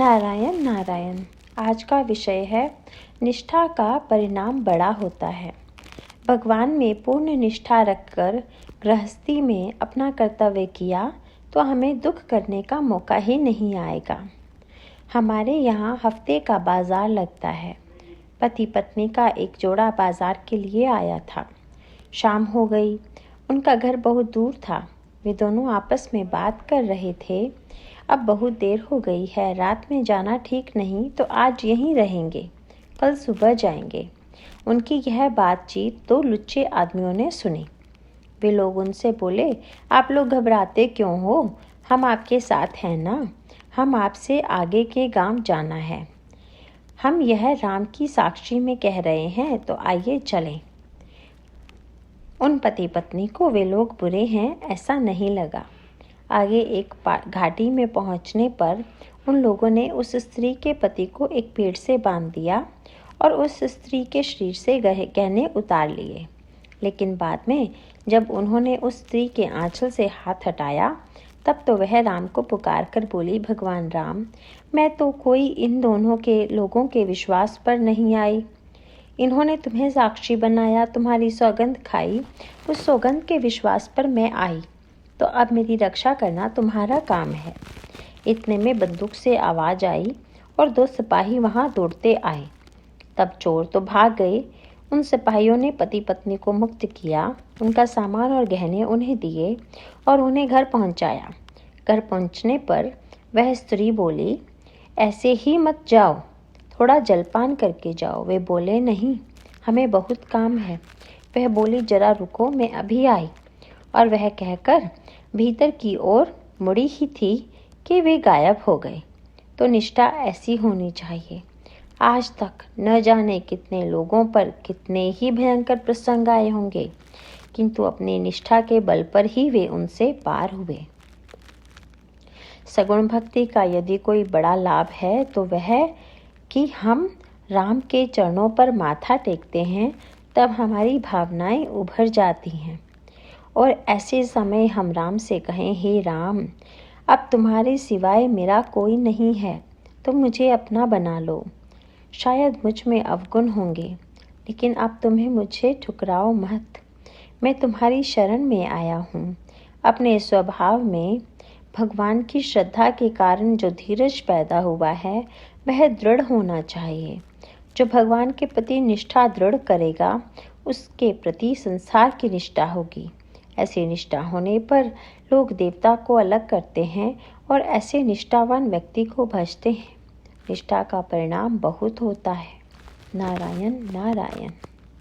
नारायण नारायण। आज का विषय है निष्ठा का परिणाम बड़ा होता है। भगवान में पूर्ण निष्ठा रखकर गृहस्थी में अपना कर्तव्य किया तो हमें दुख करने का मौका ही नहीं आएगा। हमारे यहाँ हफ्ते का बाजार लगता है। पति पत्नी का एक जोड़ा बाजार के लिए आया था। शाम हो गई। उनका घर बहुत दूर था। वे दोनों आपस में बात कर रहे थे। अब बहुत देर हो गई है, रात में जाना ठीक नहीं, तो आज यहीं रहेंगे, कल सुबह जाएंगे। उनकी यह बातचीत दो लुच्चे आदमियों ने सुनी। वे लोग उनसे बोले, आप लोग घबराते क्यों हो? हम आपके साथ हैं ना। हम आपसे आगे के गांव जाना है। हम यह राम की साक्षी में कह रहे हैं, तो आइए चलें। उन पति पत्नी को वे लोग बुरे हैं ऐसा नहीं लगा। आगे एक घाटी में पहुंचने पर उन लोगों ने उस स्त्री के पति को एक पेड़ से बांध दिया और उस स्त्री के शरीर से गहने उतार लिए। लेकिन बाद में जब उन्होंने उस स्त्री के आंचल से हाथ हटाया, तब तो वह राम को पुकार कर बोली, भगवान राम, मैं तो कोई इन दोनों के लोगों के विश्वास पर नहीं आई। इन्होंने तुम्हें साक्षी बनाया, तुम्हारी सौगंध खाई, उस सौगंध के विश्वास पर मैं आई, तो अब मेरी रक्षा करना तुम्हारा काम है। इतने में बंदूक से आवाज़ आई और दो सिपाही वहां दौड़ते आए। तब चोर तो भाग गए। उन सिपाहियों ने पति पत्नी को मुक्त किया, उनका सामान और गहने उन्हें दिए और उन्हें घर पहुंचाया। घर पहुंचने पर वह स्त्री बोली, ऐसे ही मत जाओ, थोड़ा जलपान करके जाओ। वे बोले, नहीं, हमें बहुत काम है। वह बोली, जरा रुको, मैं अभी आई। और वह कहकर भीतर की ओर मुड़ी ही थी कि वे गायब हो गए। तो निष्ठा ऐसी होनी चाहिए। आज तक न जाने कितने लोगों पर कितने ही भयंकर प्रसंग आए होंगे, किंतु अपनी निष्ठा के बल पर ही वे उनसे पार हुए। सगुण भक्ति का यदि कोई बड़ा लाभ है तो वह कि हम राम के चरणों पर माथा टेकते हैं, तब हमारी भावनाएं उभर जाती हैं और ऐसे समय हम राम से कहें, हे राम, अब तुम्हारे सिवाय मेरा कोई नहीं है, तो मुझे अपना बना लो। शायद मुझ में अवगुण होंगे, लेकिन अब तुम्हें मुझे ठुकराओ मत। मैं तुम्हारी शरण में आया हूँ। अपने स्वभाव में भगवान की श्रद्धा के कारण जो धीरज पैदा हुआ है, वह दृढ़ होना चाहिए। जो भगवान के प्रति निष्ठा दृढ़ करेगा, उसके प्रति संसार की निष्ठा होगी। ऐसी निष्ठा होने पर लोग देवता को अलग करते हैं और ऐसे निष्ठावान व्यक्ति को भजते हैं। निष्ठा का परिणाम बहुत होता है। नारायण नारायण।